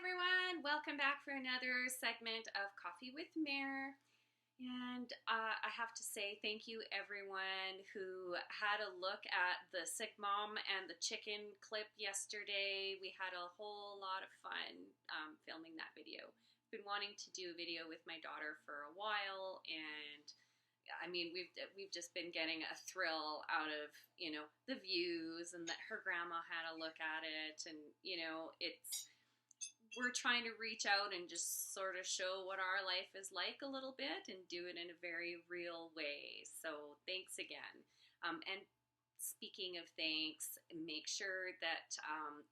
everyone, welcome back for another segment of Coffee with Mare. And I have to say thank you everyone who had a look at the SickMom and the chicken clip yesterday. We had a whole lot of fun filming that video. I've been wanting to do a video with my daughter for a while, and I mean, we've just been getting a thrill out of, the views, and that her grandma had a look at it, and, we're trying to reach out and just sort of show what our life is like a little bit and do it in a very real way. So thanks again. And speaking of thanks, make sure that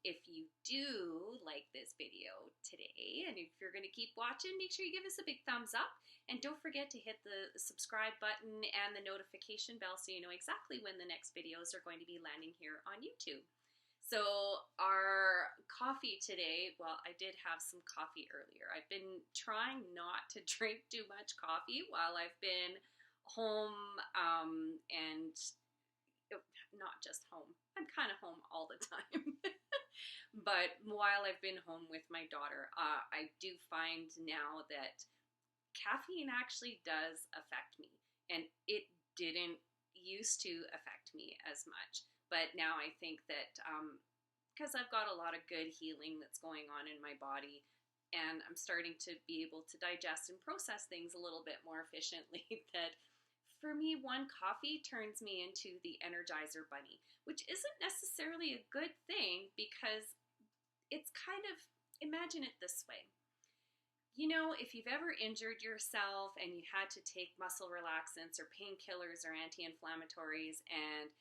if you do like this video today, and if you're going to keep watching, make sure you give us a big thumbs up. And don't forget to hit the subscribe button and the notification bell so you know exactly when the next videos are going to be landing here on YouTube. So our coffee today, well, I did have some coffee earlier. I've been trying not to drink too much coffee while I've been home, and not just home. I'm kind of home all the time. But while I've been home with my daughter, I do find now that caffeine actually does affect me. And it didn't used to affect me as much. But now I think that because I've got a lot of good healing that's going on in my body, and I'm starting to be able to digest and process things a little bit more efficiently, that for me, one coffee turns me into the Energizer Bunny, which isn't necessarily a good thing because it's kind of, imagine it this way. If you've ever injured yourself and you had to take muscle relaxants or painkillers or anti-inflammatories, and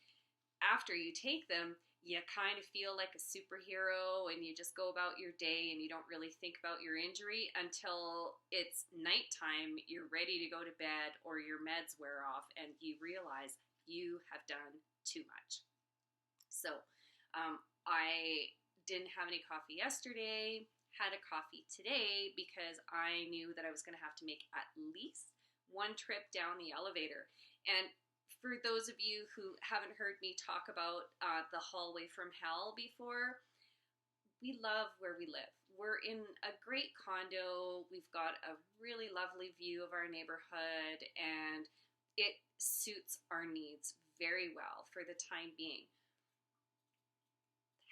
after you take them, you kind of feel like a superhero and you just go about your day and you don't really think about your injury until it's nighttime, you're ready to go to bed or your meds wear off and you realize you have done too much. So I didn't have any coffee yesterday, had a coffee today because I knew that I was going to have to make at least one trip down the elevator. And for those of you who haven't heard me talk about the hallway from hell before, we love where we live. We're in a great condo. We've got a really lovely view of our neighborhood, and it suits our needs very well for the time being.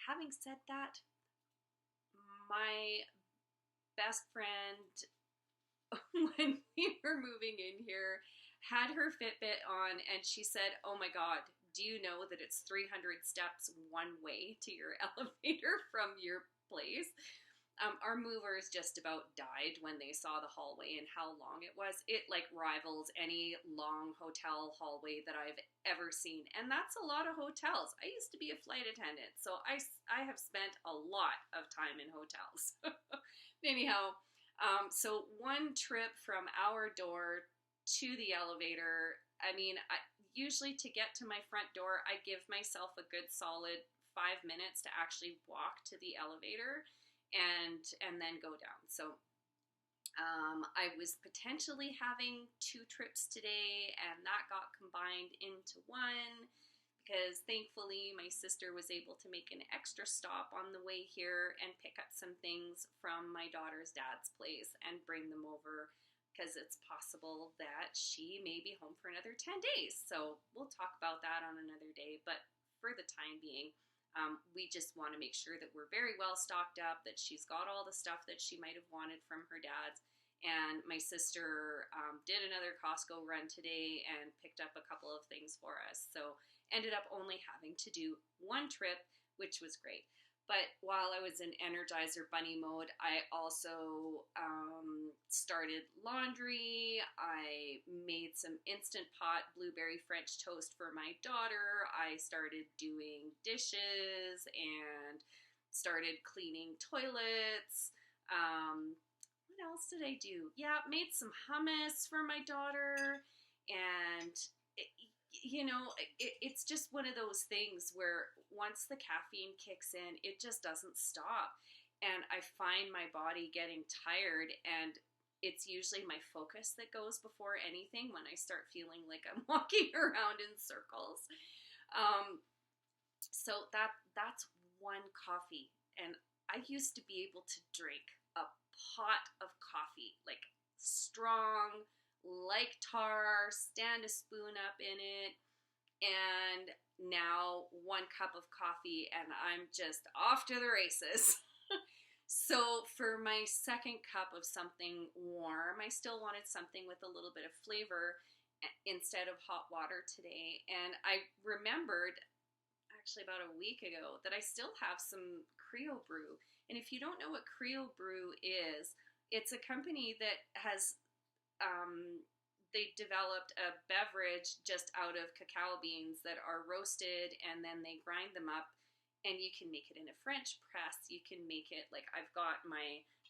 Having said that, my best friend, when we were moving in here, had her Fitbit on, and she said, "Oh my God, do you know that it's 300 steps one way to your elevator from your place?" Our movers just about died when they saw the hallway and how long it was. It rivals any long hotel hallway that I've ever seen, and that's a lot of hotels. I used to be a flight attendant, so I have spent a lot of time in hotels. Anyhow, so one trip from our door to the elevator, usually to get to my front door, I give myself a good solid 5 minutes to actually walk to the elevator and then go down. So I was potentially having 2 trips today, and that got combined into one because thankfully my sister was able to make an extra stop on the way here and pick up some things from my daughter's dad's place and bring them over, because it's possible that she may be home for another 10 days. So we'll talk about that on another day. But for the time being, we just want to make sure that we're very well stocked up, that she's got all the stuff that she might have wanted from her dad's. And my sister did another Costco run today and picked up a couple of things for us. So ended up only having to do one trip, which was great. But while I was in Energizer Bunny mode, I also started laundry. I made some Instant Pot blueberry French toast for my daughter. I started doing dishes and started cleaning toilets. What else did I do? Yeah, made some hummus for my daughter. And it's just one of those things where once the caffeine kicks in, it just doesn't stop. And I find my body getting tired, and it's usually my focus that goes before anything when I start feeling like I'm walking around in circles. So that's one coffee. And I used to be able to drink a pot of coffee, like strong, like tar, stand a spoon up in it, and now 1 cup of coffee, and I'm just off to the races. So for my second cup of something warm, I still wanted something with a little bit of flavor instead of hot water today. And I remembered actually about a week ago that I still have some Creo Brew. And if you don't know what Creo Brew is, it's a company that has they developed a beverage just out of cacao beans that are roasted, and then they grind them up, and you can make it in a French press. You can make it like I've got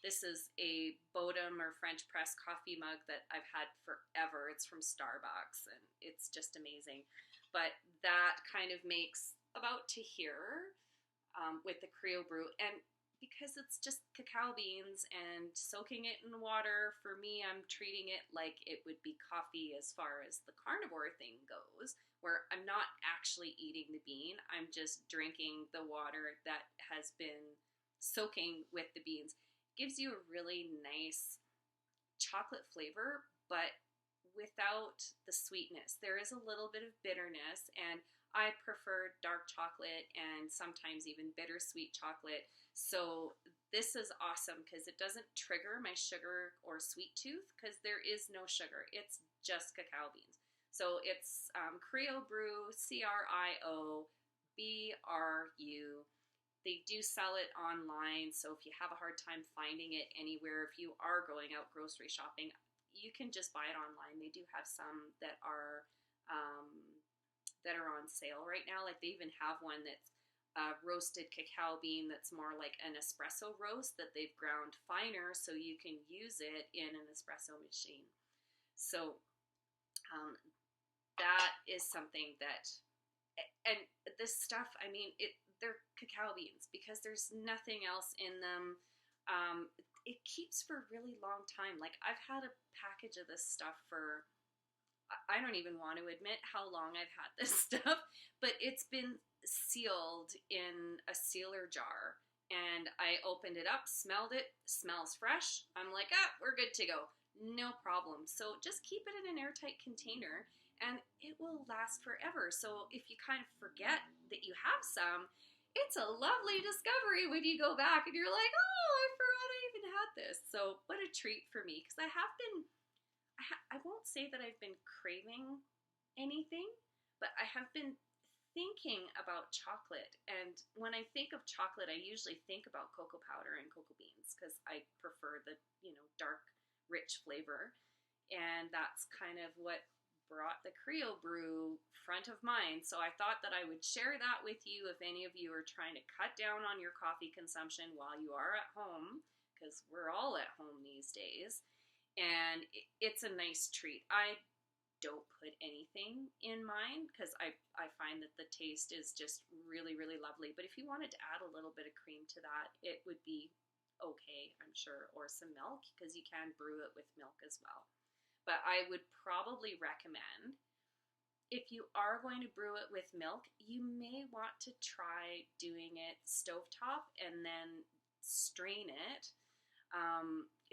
this is a Bodum or French press coffee mug that I've had forever. It's from Starbucks, and it's just amazing. But that kind of makes about to here with the Creo Brew. And because it's just cacao beans and soaking it in water, for me, I'm treating it like it would be coffee as far as the carnivore thing goes, where I'm not actually eating the bean. I'm just drinking the water that has been soaking with the beans. It gives you a really nice chocolate flavor, but without the sweetness. There is a little bit of bitterness, and I prefer dark chocolate and sometimes even bittersweet chocolate. So this is awesome because it doesn't trigger my sugar or sweet tooth because there is no sugar. It's just cacao beans. So it's Creo Brew, CrioBru. They do sell it online, so if you have a hard time finding it anywhere, if you are going out grocery shopping, you can just buy it online. They do have some that are on sale right now. Like they even have one that's roasted cacao bean that's more like an espresso roast that they've ground finer so you can use it in an espresso machine. So that is something that, and this stuff, I mean, they're cacao beans because there's nothing else in them. It keeps for a really long time. Like I've had a package of this stuff for, I don't even want to admit how long I've had this stuff, but it's been sealed in a sealer jar, and I opened it up, smelled it, smells fresh. I'm like, we're good to go. No problem. So just keep it in an airtight container and it will last forever. So if you kind of forget that you have some, it's a lovely discovery when you go back and you're like, oh, I forgot I even had this. So what a treat for me, because I won't say that I've been craving anything, but I have been thinking about chocolate. And when I think of chocolate, I usually think about cocoa powder and cocoa beans because I prefer the, dark, rich flavor. And that's kind of what brought the Creo Brew front of mind. So I thought that I would share that with you if any of you are trying to cut down on your coffee consumption while you are at home, because we're all at home these days. And it's a nice treat. I don't put anything in mine because I find that the taste is just really, really lovely. But if you wanted to add a little bit of cream to that, it would be okay, I'm sure, or some milk, because you can brew it with milk as well. But I would probably recommend, if you are going to brew it with milk, you may want to try doing it stovetop and then strain it,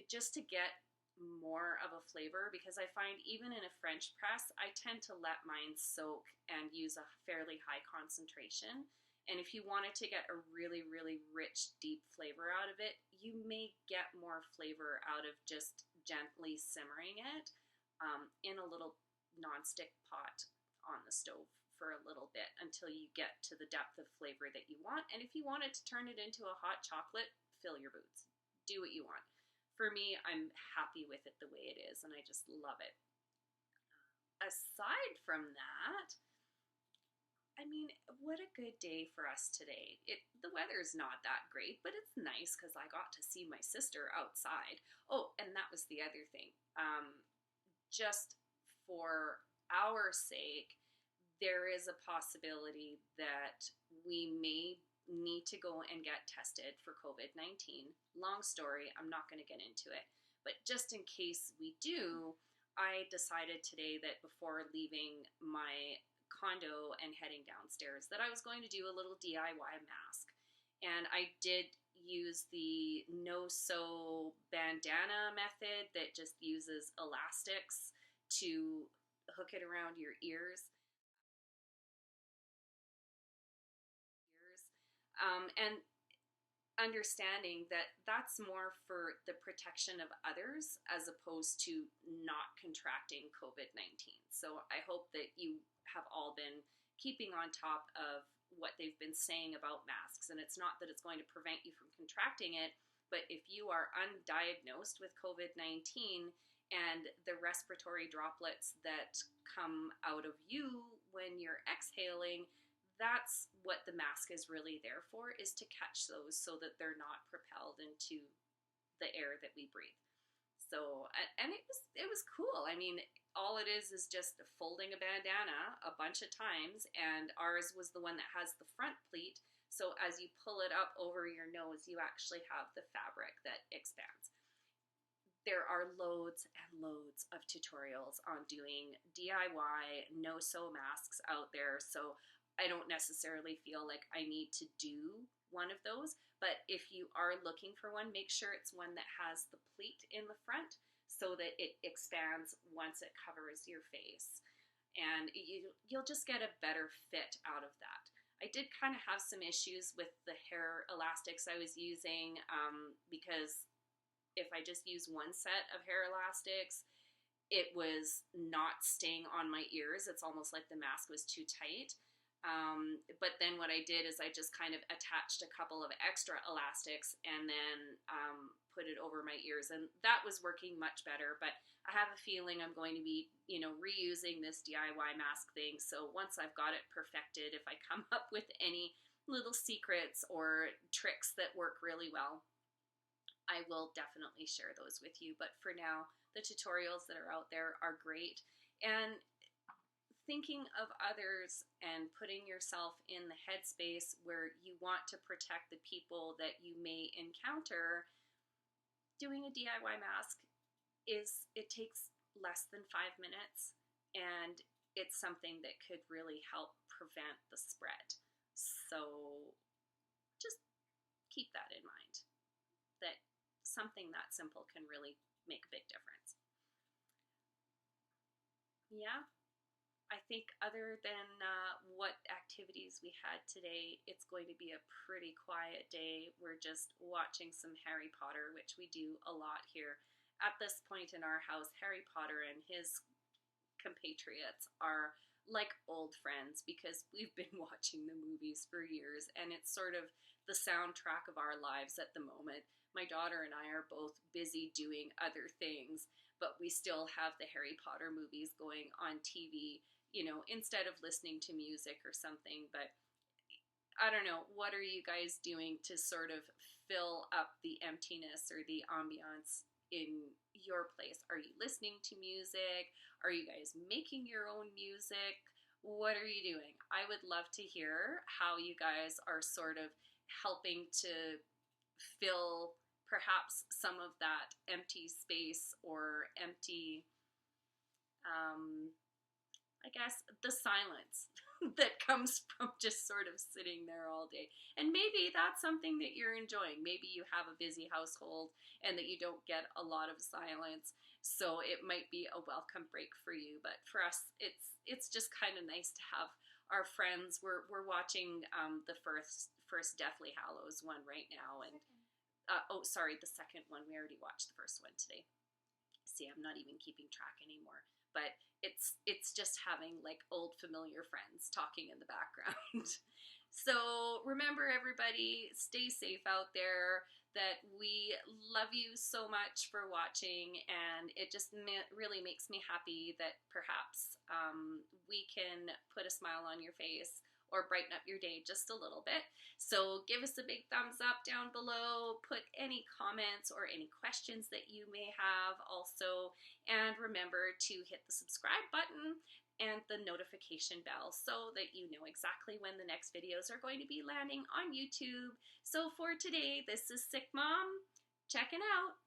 just to get more of a flavor, because I find even in a French press, I tend to let mine soak and use a fairly high concentration. And if you wanted to get a really, really rich, deep flavor out of it, you may get more flavor out of just gently simmering it in a little nonstick pot on the stove for a little bit until you get to the depth of flavor that you want. And if you wanted to turn it into a hot chocolate, fill your boots. Do what you want. For me, I'm happy with it the way it is, and I just love it. Aside from that, I mean, what a good day for us today. The weather's not that great, but it's nice because I got to see my sister outside. Oh, and that was the other thing. Just for our sake, there is a possibility that we may need to go and get tested for COVID-19. Long story, I'm not going to get into it. But just in case we do, I decided today that before leaving my condo and heading downstairs that I was going to do a little DIY mask. And I did use the no-sew bandana method that just uses elastics to hook it around your ears. And understanding that that's more for the protection of others as opposed to not contracting COVID-19. So I hope that you have all been keeping on top of what they've been saying about masks. And it's not that it's going to prevent you from contracting it, but if you are undiagnosed with COVID-19 and the respiratory droplets that come out of you when you're exhaling, that's what the mask is really there for, is to catch those so that they're not propelled into the air that we breathe. So, and it was cool. I mean, all it is just folding a bandana a bunch of times, and ours was the one that has the front pleat. So as you pull it up over your nose, you actually have the fabric that expands. There are loads and loads of tutorials on doing DIY no-sew masks out there. So I don't necessarily feel like I need to do one of those, but if you are looking for one, make sure it's one that has the pleat in the front so that it expands once it covers your face. And you'll just get a better fit out of that. I did kind of have some issues with the hair elastics I was using because if I just use one set of hair elastics, it was not staying on my ears. It's almost like the mask was too tight. But then what I did is I just kind of attached a couple of extra elastics and then put it over my ears, and that was working much better. But I have a feeling I'm going to be, reusing this DIY mask thing. So once I've got it perfected, if I come up with any little secrets or tricks that work really well, I will definitely share those with you. But for now, the tutorials that are out there are great. And thinking of others and putting yourself in the headspace where you want to protect the people that you may encounter, doing a DIY mask it takes less than 5 minutes, and it's something that could really help prevent the spread. So just keep that in mind, that something that simple can really make a big difference. Yeah. I think other than what activities we had today, it's going to be a pretty quiet day. We're just watching some Harry Potter, which we do a lot here. At this point in our house, Harry Potter and his compatriots are like old friends because we've been watching the movies for years, and it's sort of the soundtrack of our lives at the moment. My daughter and I are both busy doing other things, but we still have the Harry Potter movies going on TV, instead of listening to music or something. But I don't know, what are you guys doing to sort of fill up the emptiness or the ambiance in your place? Are you listening to music? Are you guys making your own music? What are you doing? I would love to hear how you guys are sort of helping to fill perhaps some of that empty space or empty, I guess, the silence that comes from just sort of sitting there all day. And maybe that's something that you're enjoying. Maybe you have a busy household and that you don't get a lot of silence, so it might be a welcome break for you. But for us, it's just kind of nice to have our friends. We're watching the first Deathly Hallows one right now, and the second one. We already watched the first one today. See, I'm not even keeping track anymore. But it's just having like old familiar friends talking in the background. So remember, everybody, stay safe out there, that we love you so much for watching, and it just really makes me happy that perhaps we can put a smile on your face or brighten up your day just a little bit. So give us a big thumbs up down below, put any comments or any questions that you may have also, and remember to hit the subscribe button and the notification bell so that you know exactly when the next videos are going to be landing on YouTube. So for today, this is SickMom, checking out.